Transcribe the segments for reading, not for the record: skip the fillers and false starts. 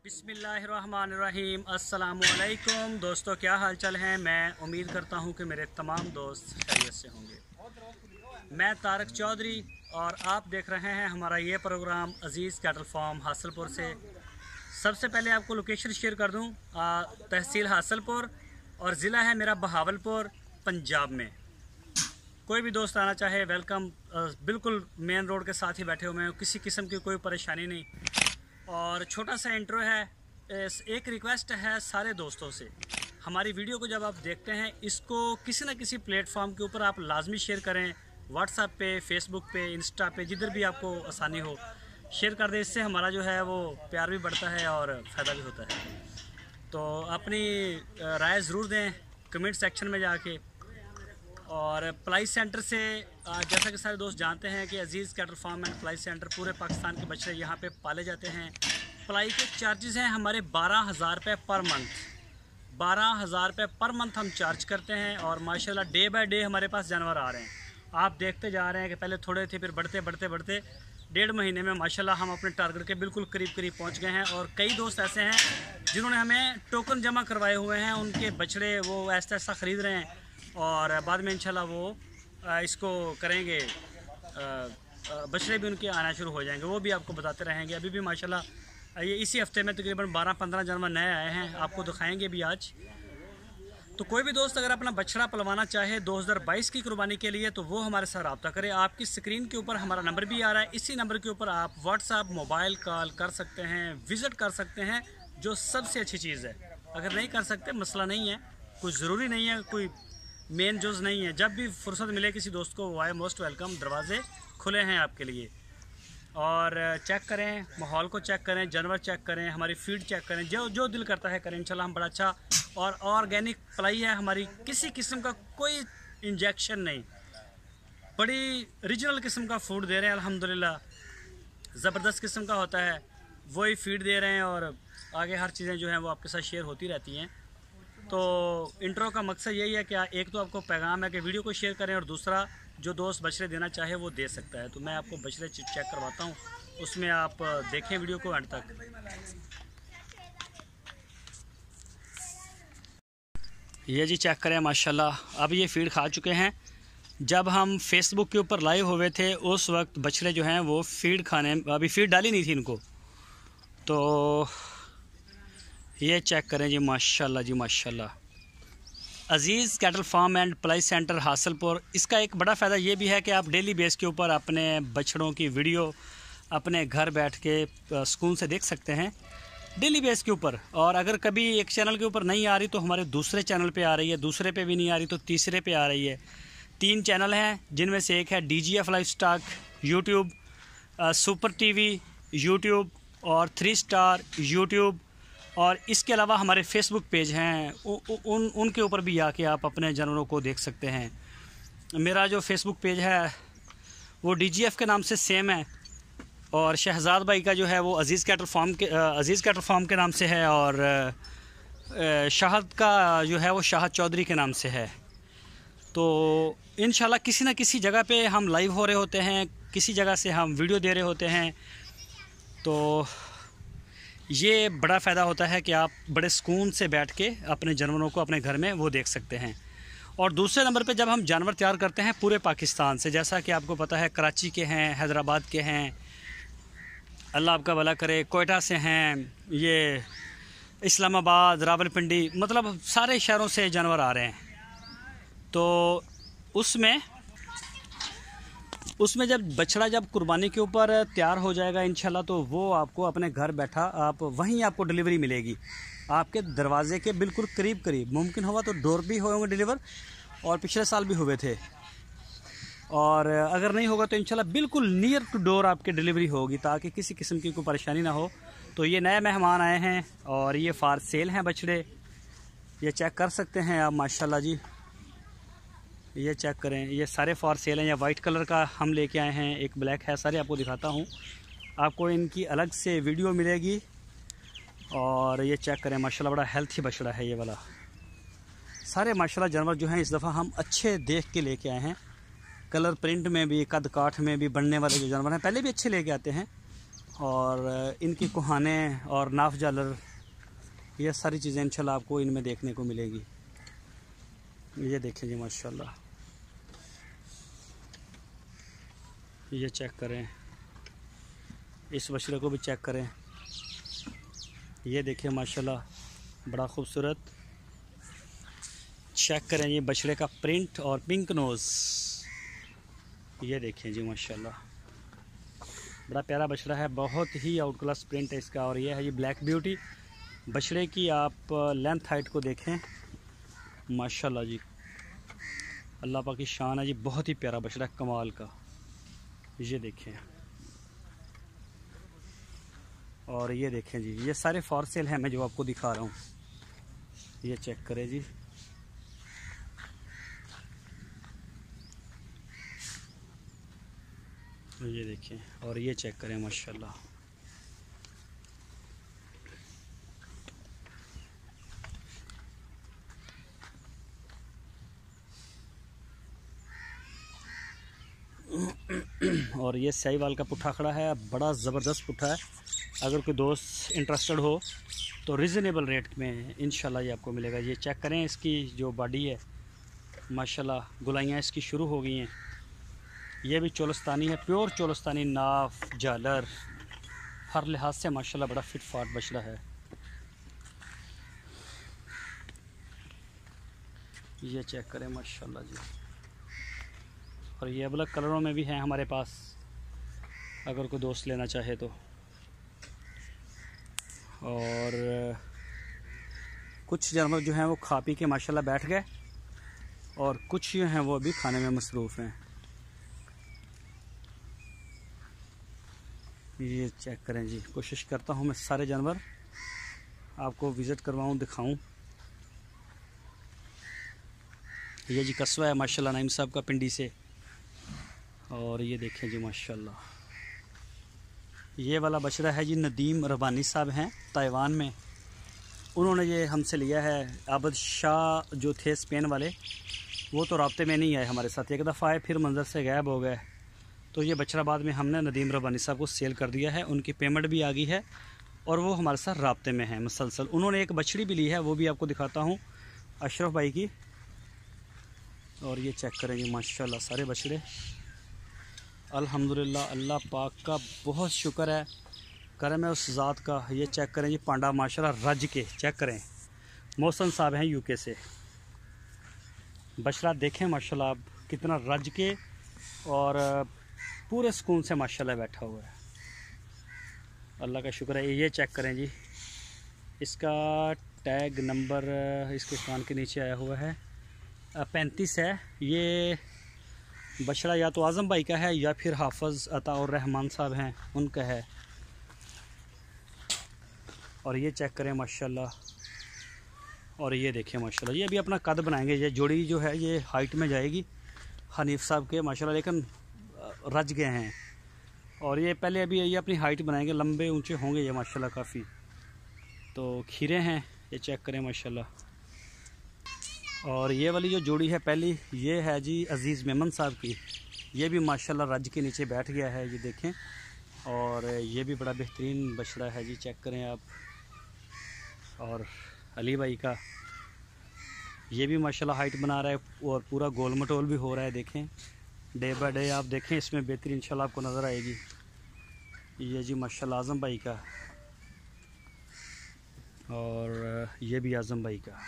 बिस्मिल्लाहिर्रहमानिर्रहीम। अस्सलामुअलैकुम दोस्तों, क्या हाल चाल हैं। मैं उम्मीद करता हूं कि मेरे तमाम दोस्त खैरियत से होंगे। मैं तारक चौधरी और आप देख रहे हैं हमारा ये प्रोग्राम अज़ीज़ कैटल फार्म हासलपुर से। सबसे पहले आपको लोकेशन शेयर कर दूं, तहसील हासलपुर और ज़िला है मेरा बहावलपुर, पंजाब में। कोई भी दोस्त आना चाहे वेलकम। बिल्कुल मेन रोड के साथ ही बैठे हुए हैं, किसी किस्म की कोई परेशानी नहीं। और छोटा सा इंट्रो है, एक रिक्वेस्ट है सारे दोस्तों से, हमारी वीडियो को जब आप देखते हैं इसको किसी न किसी प्लेटफॉर्म के ऊपर आप लाजमी शेयर करें। व्हाट्सएप पे, फेसबुक पे, इंस्टा पे, जिधर भी आपको आसानी हो शेयर कर दें। इससे हमारा जो है वो प्यार भी बढ़ता है और फ़ायदा भी होता है। तो अपनी राय ज़रूर दें कमेंट सेक्शन में जाके। और प्लाई सेंटर से जैसा कि सारे दोस्त जानते हैं कि Aziz cattle farm and ply centre पूरे पाकिस्तान के बछड़े यहाँ पे पाले जाते हैं। प्लाई के चार्जेस हैं हमारे 12,000 रुपये पर मंथ। 12,000 रुपये पर मंथ हम चार्ज करते हैं। और माशाल्लाह डे बाय डे हमारे पास जानवर आ रहे हैं। आप देखते जा रहे हैं कि पहले थोड़े थे, फिर बढ़ते बढ़ते बढ़ते 1.5 महीने में माशाल्लाह हम अपने टारगेट के बिल्कुल करीब करीब पहुँच गए हैं। और कई दोस्त ऐसे हैं जिन्होंने हमें टोकन जमा करवाए हुए हैं, उनके बछड़े वो ऐसा ऐसा ख़रीद रहे हैं और बाद में इंशाल्लाह वो इसको करेंगे, बछड़े भी उनके आना शुरू हो जाएंगे, वो भी आपको बताते रहेंगे। अभी भी माशाल्लाह ये इसी हफ्ते में तकरीबन 12-15 जानवर नए आए हैं, आपको दिखाएंगे भी आज। तो कोई भी दोस्त अगर अपना बछड़ा पलवाना चाहे 2022 की कुर्बानी के लिए तो वो हमारे साथ रब्ता करे। आपकी स्क्रीन के ऊपर हमारा नंबर भी आ रहा है, इसी नंबर के ऊपर आप व्हाट्सएप, मोबाइल कॉल कर सकते हैं, विज़िट कर सकते हैं, जो सबसे अच्छी चीज़ है। अगर नहीं कर सकते मसला नहीं है, कुछ ज़रूरी नहीं है, कोई मेन जोज़ नहीं है। जब भी फुर्सत मिले किसी दोस्त को वो आए, मोस्ट वेलकम, दरवाजे खुले हैं आपके लिए। और चेक करें, माहौल को चेक करें, जानवर चेक करें, हमारी फीड चेक करें, जो जो दिल करता है करें। इंशाल्लाह हम बड़ा अच्छा और ऑर्गेनिक प्लाई है हमारी, किसी किस्म का कोई इंजेक्शन नहीं, बड़ी रीजनल किस्म का फूड दे रहे हैं अल्हम्दुलिल्लाह। ज़बरदस्त किस्म का होता है वही फीड दे रहे हैं। और आगे हर चीज़ें जो हैं वो आपके साथ शेयर होती रहती हैं। तो इंट्रो का मकसद यही है कि एक तो आपको पैगाम है कि वीडियो को शेयर करें, और दूसरा जो दोस्त बछड़े देना चाहे वो दे सकता है। तो मैं आपको बछड़े चेक करवाता हूँ, उसमें आप देखें वीडियो को अंत तक। ये जी चेक करें माशाल्लाह, अब ये फीड खा चुके हैं। जब हम फेसबुक के ऊपर लाइव हुए थे उस वक्त बछड़े जो हैं वो फीड खाने, अभी फीड डाली नहीं थी इनको। तो ये चेक करें जी माशाल्लाह जी माशाल्लाह। Aziz cattle farm and ply centre Hasilpur, इसका एक बड़ा फ़ायदा ये भी है कि आप डेली बेस के ऊपर अपने बछड़ों की वीडियो अपने घर बैठ के सुकून से देख सकते हैं, डेली बेस के ऊपर। और अगर कभी एक चैनल के ऊपर नहीं आ रही तो हमारे दूसरे चैनल पे आ रही है, दूसरे पे भी नहीं आ रही तो तीसरे पे आ रही है। 3 चैनल हैं, जिनमें से एक है DGF livestock YouTube, super TV YouTube और 3 स्टार यूट्यूब। और इसके अलावा हमारे फेसबुक पेज हैं, उनके ऊपर भी आके आप अपने जानवरों को देख सकते हैं। मेरा जो फेसबुक पेज है वो DGF के नाम से सेम है, और शहजाद भाई का जो है वो अज़ीज़ कैटल फार्म के नाम से है, और शाहद का जो है वो शाहद चौधरी के नाम से है। तो इंशाल्लाह किसी न किसी जगह पे हम लाइव हो रहे होते हैं, किसी जगह से हम वीडियो दे रहे होते हैं। तो ये बड़ा फ़ायदा होता है कि आप बड़े सुकून से बैठ के अपने जानवरों को अपने घर में वो देख सकते हैं। और दूसरे नंबर पे जब हम जानवर तैयार करते हैं पूरे पाकिस्तान से, जैसा कि आपको पता है कराची के हैं, हैदराबाद के हैं, अल्लाह आपका भला करे, कोयटा से हैं, ये इस्लामाबाद, रावलपिंडी, मतलब सारे शहरों से जानवर आ रहे हैं। तो उसमें जब बछड़ा जब कुर्बानी के ऊपर तैयार हो जाएगा इंशाल्लाह, तो वो आपको अपने घर बैठा आप वहीं आपको डिलीवरी मिलेगी, आपके दरवाजे के बिल्कुल करीब करीब। मुमकिन होगा तो डोर भी होंगे डिलीवर, और पिछले साल भी हुए थे। और अगर नहीं होगा तो इंशाल्लाह बिल्कुल नियर टू डोर आपके डिलीवरी होगी, ताकि किसी किस्म की कोई परेशानी ना हो। तो ये नए मेहमान आए हैं और ये फार सेल हैं बछड़े, ये चेक कर सकते हैं आप माशाल्लाह जी। ये चेक करें, ये सारे फॉर सेल हैं। या वाइट कलर का हम लेके आए हैं, एक ब्लैक है, सारे आपको दिखाता हूँ, आपको इनकी अलग से वीडियो मिलेगी। और ये चेक करें माशाल्लाह, बड़ा हेल्थी बछड़ा है ये वाला। सारे माशाल्लाह जानवर जो हैं इस दफ़ा हम अच्छे देख के लेके आए हैं, कलर प्रिंट में भी, कद काठ में भी, बनने वाले जो जानवर हैं पहले भी अच्छे लेके आते हैं। और इनकी कुहाने और नाफ जालर, ये सारी चीज़ें इंशाल्लाह आपको इनमें देखने को मिलेगी। ये देखें जी माशाल्लाह, ये चेक करें, इस बछड़े को भी चेक करें। ये देखिए माशाल्लाह बड़ा खूबसूरत। चेक करें ये बछड़े का प्रिंट और पिंक नोज़, ये देखें जी माशाल्लाह बड़ा प्यारा बछड़ा है, बहुत ही आउट क्लास प्रिंट है इसका। और ये है ये ब्लैक ब्यूटी। बछड़े की आप लेंथ हाइट को देखें माशाल्लाह जी, अल्लाह पाक की शान है जी, बहुत ही प्यारा बछड़ा कमाल का। ये देखें, और ये देखें जी, ये सारे फॉर सेल हैं मैं जो आपको दिखा रहा हूँ। ये चेक करें जी, ये देखें, और ये चेक करें माशाल्लाह। और ये साहिवाल का पुट्ठा खड़ा है, बड़ा ज़बरदस्त पुट्ठा है। अगर कोई दोस्त इंटरेस्टेड हो तो रिजनेबल रेट में इंशाल्लाह ये आपको मिलेगा। ये चेक करें, इसकी जो बॉडी है माशाल्लाह, गुलाइयाँ इसकी शुरू हो गई हैं। ये भी चोलस्तानी है, प्योर चोलस्तानी, नाफ जालर हर लिहाज से माशाल्लाह बड़ा फिट फाट बछड़ा है। ये चेक करें माशाल्लाह जी, और ये अलग कलरों में भी हैं हमारे पास, अगर कोई दोस्त लेना चाहे तो। और कुछ जानवर जो हैं वो खा पी के माशाल्लाह बैठ गए, और कुछ जो हैं वो अभी खाने में मसरूफ़ हैं। ये चेक करें जी, कोशिश करता हूँ मैं सारे जानवर आपको विज़िट करवाऊँ, दिखाऊँ। ये जी कस्बा है माशाल्लाह नईम साहब का पिंडी से। और ये देखें जी माशाल्लाह, ये वाला बछड़ा है जी, नदीम रबानी साहब हैं ताइवान में, उन्होंने ये हमसे लिया है। आबद शाह जो थे स्पेन वाले, वो तो राब्ते में नहीं आए हमारे साथ, एक दफ़ा आए फिर मंजर से गायब हो गए। तो ये बछड़ा बाद में हमने नदीम रबानी साहब को सेल कर दिया है, उनकी पेमेंट भी आ गई है और वो हमारे साथ राब्ते में हैं मुसलसल। उन्होंने एक बछड़ी भी ली है, वो भी आपको दिखाता हूँ, अशरफ भाई की। और ये चेक करेंगे माशाल्लाह सारे बछड़े, अल्हम्दुलिल्लाह अल्लाह पाक का बहुत शुक्र है, करम है उस ज़ात का। ये चेक करें जी पांडा माशाल्लाह रज के, चेक करें, मोहसन साहब हैं यूके से। बछड़ा देखें माशाल्लाह आप कितना रज के और पूरे सुकून से माशाल्लाह बैठा हुआ है, अल्लाह का शुक्र है। ये चेक करें जी, इसका टैग नंबर इसके कान के नीचे आया हुआ है, 35 है। ये बछड़ा या तो आज़म भाई का है या फिर हाफिज़ अता और रहमान साहब हैं उनका है। और ये चेक करें माशाल्लाह, और ये देखें माशाल्लाह, ये अभी अपना कद बनाएंगे। ये जोड़ी जो है ये हाइट में जाएगी हनीफ साहब के माशाल्लाह, लेकिन रज गए हैं। और ये पहले अभी ये अपनी हाइट बनाएंगे, लंबे ऊंचे होंगे ये माशाल्लाह काफ़ी। तो खीरे हैं, ये चेक करें माशाल्लाह। और ये वाली जो जोड़ी है पहली, ये है जी अज़ीज़ मेमन साहब की, ये भी माशाल्लाह रज के नीचे बैठ गया है, ये देखें। और ये भी बड़ा बेहतरीन बछड़ा है जी, चेक करें आप। और अली भाई का, ये भी माशाल्लाह हाइट बना रहा है और पूरा गोल मटोल भी हो रहा है, देखें डे बाय डे आप देखें इसमें बेहतरीन इंशाल्लाह आपको नज़र आएगी। ये जी माशाल्लाह आज़म भाई का, और ये भी आज़म भाई का,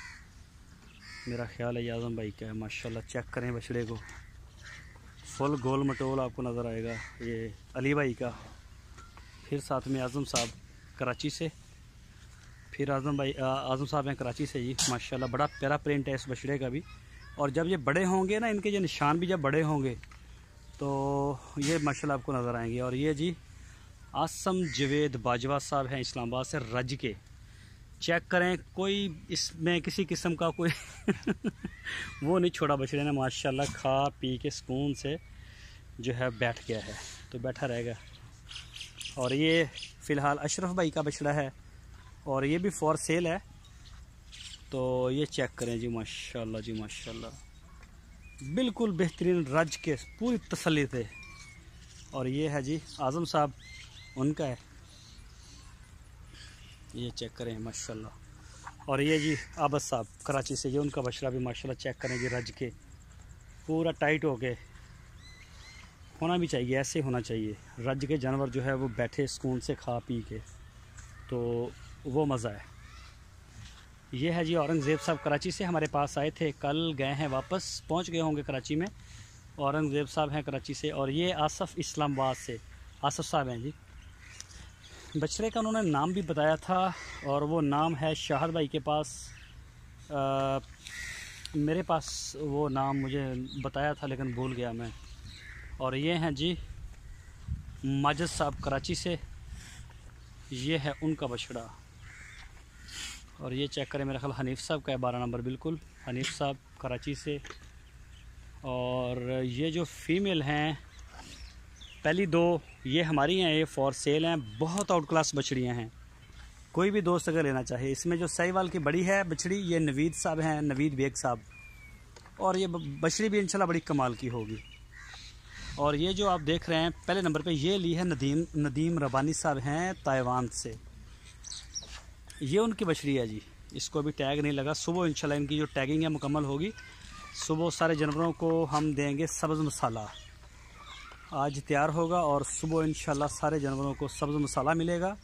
मेरा ख्याल है ये आज़म भाई का है माशाल्लाह। चेक करें बछड़े को, फुल गोल मटोल आपको नज़र आएगा। ये अली भाई का, फिर साथ में आज़म साहब कराची से, फिर आज़म साहब हैं कराची से जी माशाल्लाह। बड़ा प्यारा प्रिंट है इस बछड़े का भी। और जब ये बड़े होंगे ना, इनके जो निशान भी जब बड़े होंगे तो ये माशाल्लाह आपको नज़र आएंगे। और ये जी आसम जवेद बाजवा साहब हैं इस्लामाबाद से, रज के, चेक करें, कोई इसमें किसी किस्म का कोई वो नहीं छोड़ा बछड़े ने माशाल्लाह, खा पी के सुकून से जो है बैठ गया है, तो बैठा रहेगा। और ये फ़िलहाल अशरफ भाई का बछड़ा है और ये भी फॉर सेल है। तो ये चेक करें जी माशाल्लाह जी माशाल्लाह, बिल्कुल बेहतरीन रज के पूरी तसल्ली से। और ये है जी आज़म साहब, उनका है, ये चेक करें माशाल्लाह। और ये जी आबद साहब कराची से, ये उनका बछड़ा भी माशाल्लाह चेक करें जी, रज के पूरा टाइट हो के होना भी चाहिए, ऐसे होना चाहिए। रज के जानवर जो है वो बैठे सुकून से खा पी के, तो वो मज़ा है। ये है जी औरंगज़ेब साहब कराची से हमारे पास आए थे, कल गए हैं वापस, पहुंच गए होंगे कराची में। औरंगज़ेब साहब हैं कराची से। और ये आसफ़ इस्लामाबाद से आसफ़ साहब हैं जी। बछड़े का उन्होंने नाम भी बताया था, और वो नाम है शाहद भाई के पास। मेरे पास वो नाम मुझे बताया था लेकिन भूल गया मैं। और ये हैं जी माजिद साहब कराची से, ये है उनका बछड़ा। और ये चेक करें, मेरा ख्याल हनीफ़ साहब का है 12 नंबर, बिल्कुल हनीफ़ साहब कराची से। और ये जो फ़ीमेल हैं पहली दो, ये हमारी हैं, ये फॉर सेल हैं। बहुत आउट क्लास बछड़ियाँ हैं, कोई भी दोस्त अगर लेना चाहे। इसमें जो साहिवाल की बड़ी है बछड़ी, ये नवीद साहब हैं, नवीद बेग साहब। और ये बछड़ी भी इंशाल्लाह बड़ी कमाल की होगी। और ये जो आप देख रहे हैं पहले नंबर पे, ये ली है नदीम रबानी साहब हैं ताइवान से। ये उनकी बछड़ी है जी, इसको अभी टैग नहीं लगा। सुबह इंशाल्लाह इनकी जो टैगिंग है मुकम्मल होगी। सुबह सारे जानवरों को हम देंगे सब्ज़ मसाला, आज तैयार होगा और सुबह इंशाल्लाह सारे जानवरों को सब्ज़ मसाला मिलेगा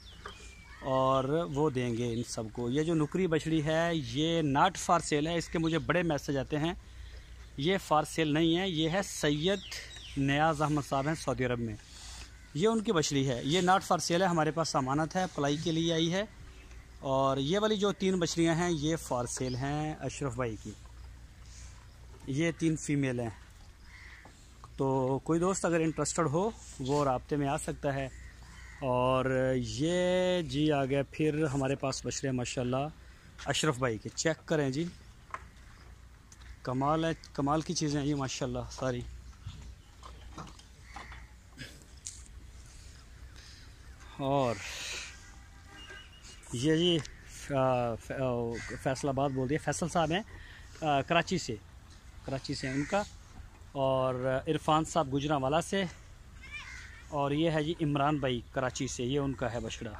और वो देंगे इन सबको। ये जो नुकरी बछड़ी है ये नॉट फॉर सेल है, इसके मुझे बड़े मैसेज आते हैं। ये फॉर सेल नहीं है, ये है सैयद नियाज़ अहमद साहब हैं सऊदी अरब में, ये उनकी बछड़ी है। ये नॉट फॉर सेल है, हमारे पास अमानत है, पलाई के लिए आई है। और ये वाली जो 3 बछड़ियाँ हैं ये फॉर सेल हैं अशरफ भाई की, ये 3 फीमेल हैं। तो कोई दोस्त अगर इंटरेस्टेड हो वो राब्ते में आ सकता है। और ये जी आ गया फिर हमारे पास बछड़े माशाल्लाह अशरफ भाई के, चेक करें जी, कमाल है, कमाल की चीज़ें हैं ये माशाल्लाह सारी। और ये जी फैसलाबाद बोल दिया, फैसल साहब हैं कराची से हैं उनका। और इरफान साहब गुजरांवाला से। और ये है जी इमरान भाई कराची से, ये उनका है बछड़ा,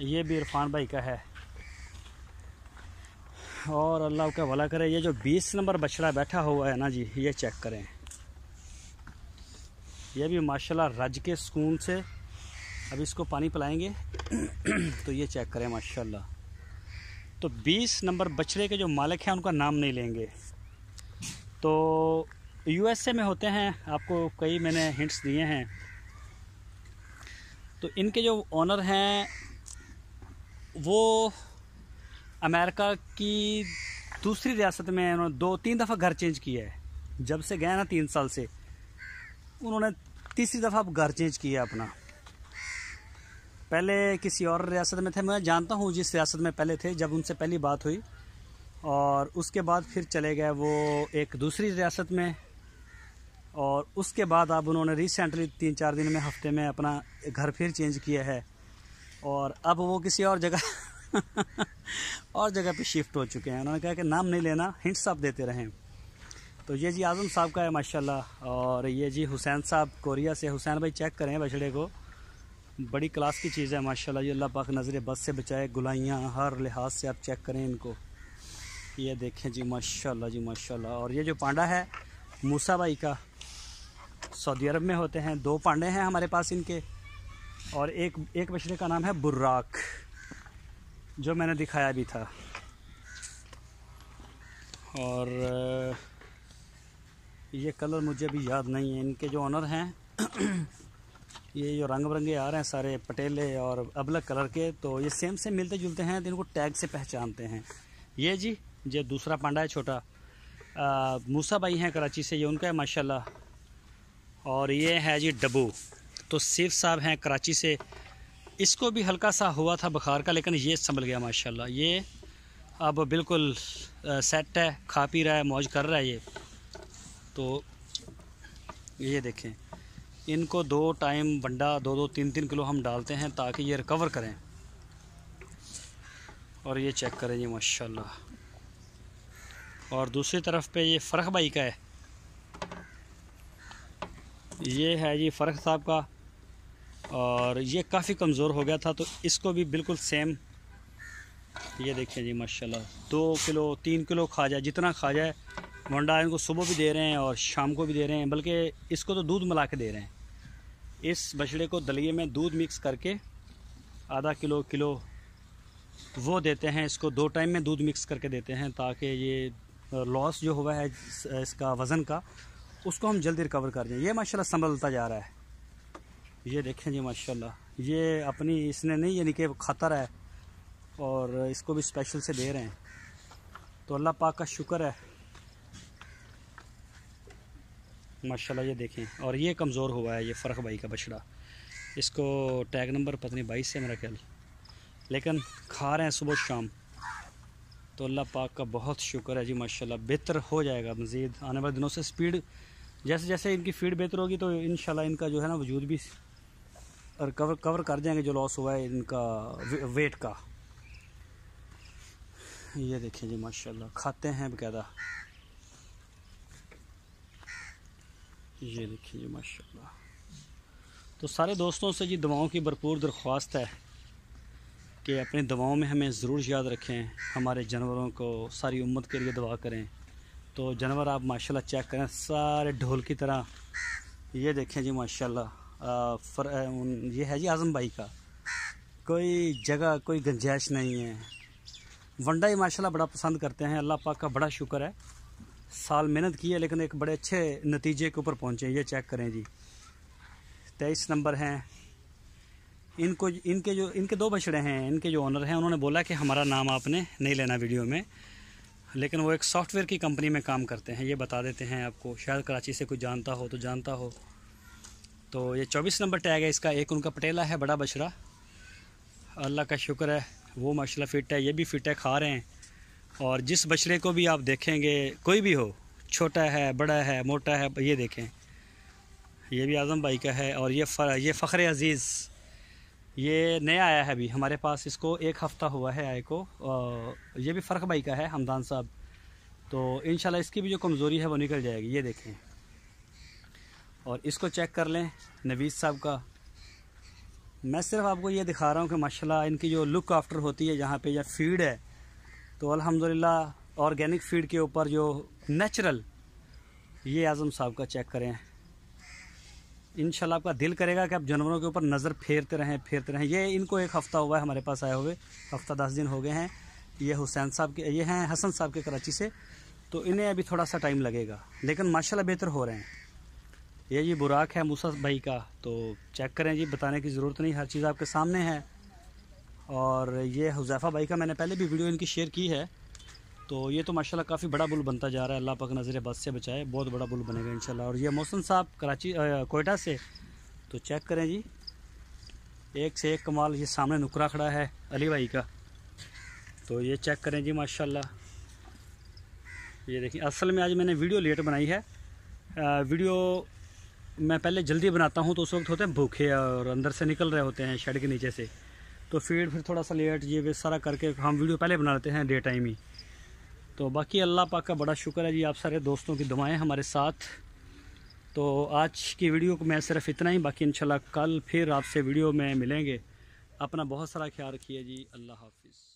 ये भी इरफान भाई का है। और अल्लाह का भला करे, ये जो 20 नंबर बछड़ा बैठा हुआ है ना जी, ये चेक करें, ये भी माशाल्लाह रज के सुकून से। अब इसको पानी पिलाएंगे तो ये चेक करें माशाल्लाह। तो 20 नंबर बछड़े के जो मालिक हैं उनका नाम नहीं लेंगे, तो यूएसए में होते हैं, आपको कई मैंने हिंट्स दिए हैं। तो इनके जो ओनर हैं वो अमेरिका की दूसरी रियासत में, उन्होंने 2-3 दफ़ा घर चेंज किया है। जब से गए ना 3 साल से, उन्होंने तीसरी दफ़ा अब घर चेंज किया अपना। पहले किसी और रियासत में थे, मैं जानता हूँ जिस रियासत में पहले थे जब उनसे पहली बात हुई, और उसके बाद फिर चले गए वो एक दूसरी रियासत में। और उसके बाद अब उन्होंने रिसेंटली 3-4 दिन में, हफ्ते में अपना घर फिर चेंज किया है, और अब वो किसी और जगह और जगह पे शिफ्ट हो चुके हैं। उन्होंने कहा कि नाम नहीं लेना, हिंट्स आप देते रहें। तो ये जी आज़म साहब का है माशाल्लाह। और ये जी हुसैन साहब कोरिया से। हुसैन भाई चेक करें बछड़े को, बड़ी क्लास की चीज़ है माशाल्लाह। ये अल्लाह पाक नज़र बद से बचाए, गुलाइयाँ हर लिहाज से आप चेक करें इनको, ये देखें जी माशाल्लाह जी माशाल्लाह। और ये जो पांडा है मूसा भाई का, सऊदी अरब में होते हैं। 2 पांडे हैं हमारे पास इनके। और एक बछड़े का नाम है बुर्राक, जो मैंने दिखाया भी था। और ये कलर मुझे भी याद नहीं है। इनके जो ऑनर हैं ये जो रंग बिरंगे आ रहे हैं सारे पटेले और अबलग कलर के, तो ये सेम से मिलते जुलते हैं, तो इनको टैग से पहचानते हैं। ये जी जो दूसरा पांडा है छोटा, मूसा भाई हैं कराची से, ये उनका है माशाल्लाह। और ये है जी डब्बू, तो सिफ साहब हैं कराची से। इसको भी हल्का सा हुआ था बुखार का, लेकिन ये संभल गया माशाल्लाह। ये अब बिल्कुल सेट है, खा पी रहा है, मौज कर रहा है ये। तो ये देखें, इनको 2 टाइम बंडा 2-2, 3-3 किलो हम डालते हैं ताकि ये रिकवर करें। और ये चेक करें जी माशाल्लाह। और दूसरी तरफ पे ये फ़रख भाई का है, ये है जी फ़रख साहब का। और ये काफ़ी कमज़ोर हो गया था, तो इसको भी बिल्कुल सेम ये देखिए जी माशाल्लाह 2 किलो 3 किलो खा जाए, जितना खा जाए। वंडा इनको सुबह भी दे रहे हैं और शाम को भी दे रहे हैं, बल्कि इसको तो दूध मिला के दे रहे हैं। इस बछड़े को दलिए में दूध मिक्स करके आधा किलो किलो वो देते हैं। इसको 2 टाइम में दूध मिक्स करके देते हैं, ताकि ये लॉस जो हुआ है इसका वज़न का, उसको हम जल्दी रिकवर कर जाएँ। ये माशाल्लाह संभलता जा रहा है। ये देखें जी माशाल्लाह, ये अपनी इसने नहीं यानी कि खाता रहा है, और इसको भी स्पेशल से दे रहे हैं। तो अल्लाह पाक का शुक्र है माशाल्लाह। ये देखें, और ये कमज़ोर हुआ है, ये फ़र्क भाई का बछड़ा। इसको टैग नंबर पता नहीं 22 से मेरा ख्याल, लेकिन खा रहे हैं सुबह शाम। तो अल्लाह पाक का बहुत शुक्र है जी माशाल्लाह। बेहतर हो जाएगा मज़ीद आने वाले दिनों से। स्पीड जैसे जैसे इनकी फीड बेहतर होगी, तो इंशाल्लाह इनका जो है ना वजूद भी और कवर कर जाएंगे जो लॉस हुआ है इनका वेट का। ये देखें जी माशाल्लाह, खाते हैं बकायदा। ये देखिए जी माशाल्लाह। तो सारे दोस्तों से जी दवाओं की भरपूर दरख्वास्त है कि अपनी दवाओं में हमें ज़रूर याद रखें, हमारे जानवरों को सारी उम्मत के लिए दुआ करें। तो जानवर आप माशाल्लाह चेक करें, सारे ढोल की तरह। ये देखें जी माशाल्लाह, ये है जी आज़म भाई का, कोई जगह कोई गुंजाइश नहीं है। वंडा ही माशाल्लाह बड़ा पसंद करते हैं। अल्लाह पाक का बड़ा शुक्र है, साल मेहनत की है लेकिन एक बड़े अच्छे नतीजे के ऊपर पहुँचे। ये चेक करें जी, 23 नंबर हैं। इनके 2 बछड़े हैं। इनके जो ओनर हैं उन्होंने बोला कि हमारा नाम आपने नहीं लेना वीडियो में, लेकिन वो एक सॉफ्टवेयर की कंपनी में काम करते हैं। ये बता देते हैं आपको, शायद कराची से कोई जानता हो तो जानता हो। तो ये 24 नंबर टैग है इसका। एक उनका पटेला है बड़ा बछड़ा, अल्लाह का शुक्र है वो माशाल्लाह फ़िट है, ये भी फ़िट है, खा रहे हैं। और जिस बछड़े को भी आप देखेंगे, कोई भी हो, छोटा है बड़ा है मोटा है, ये देखें, ये भी आज़म भाई का है। और ये फ़ख्र अज़ीज़, ये नया आया है अभी हमारे पास, इसको 1 हफ़्ता हुआ है आए को। ये भी फ़र्क भाई का है, हमदान साहब। तो इंशाल्लाह इसकी भी जो कमज़ोरी है वो निकल जाएगी। ये देखें, और इसको चेक कर लें नवीद साहब का। मैं सिर्फ आपको ये दिखा रहा हूँ कि माशाल्लाह इनकी जो लुक आफ्टर होती है यहाँ पे, या फीड है, तो अल्हम्दुलिल्लाह ऑर्गेनिक फीड के ऊपर जो नेचुरल, ये आज़म साहब का चेक करें। इंशाल्लाह आपका दिल करेगा कि आप जानवरों के ऊपर नज़र फेरते रहें। ये इनको 1 हफ़्ता हुआ है हमारे पास आए हुए, हफ़्ता 10 दिन हो गए हैं। ये हुसैन साहब के, ये हैं हसन साहब के कराची से, तो इन्हें अभी थोड़ा सा टाइम लगेगा, लेकिन माशाल्लाह बेहतर हो रहे हैं। ये जी बुराक है मूसा भाई का, तो चेक करें जी, बताने की ज़रूरत नहीं, हर चीज़ आपके सामने है। और ये हुज़ैफ़ा भाई का मैंने पहले भी वीडियो इनकी शेयर की है। तो ये तो माशाल्लाह काफ़ी बड़ा बुल बनता जा रहा है, अल्लाह पाक नज़र बद से बचाए, बहुत बड़ा बुल बनेगा इंशाल्लाह। और ये मोहसिन साहब कराची कोयटा से, तो चेक करें जी, एक से एक कमाल। ये सामने नुकरा खड़ा है अली भाई का, तो ये चेक करें जी माशाल्लाह। ये देखिए, असल में आज मैंने वीडियो लेट बनाई है। वीडियो मैं पहले जल्दी बनाता हूँ तो उस वक्त होते हैं भूखे और अंदर से निकल रहे होते हैं शेड के नीचे से, तो फीड फिर थोड़ा सा लेट, ये वे सारा करके हम वीडियो पहले बना लेते हैं डे टाइम ही। तो बाकी अल्लाह पाक का बड़ा शुक्र है जी, आप सारे दोस्तों की दुआएं हमारे साथ। तो आज की वीडियो को मैं सिर्फ इतना ही, बाकी इंशाल्लाह कल फिर आपसे वीडियो में मिलेंगे। अपना बहुत सारा ख्याल रखिए जी, अल्लाह हाफिज़।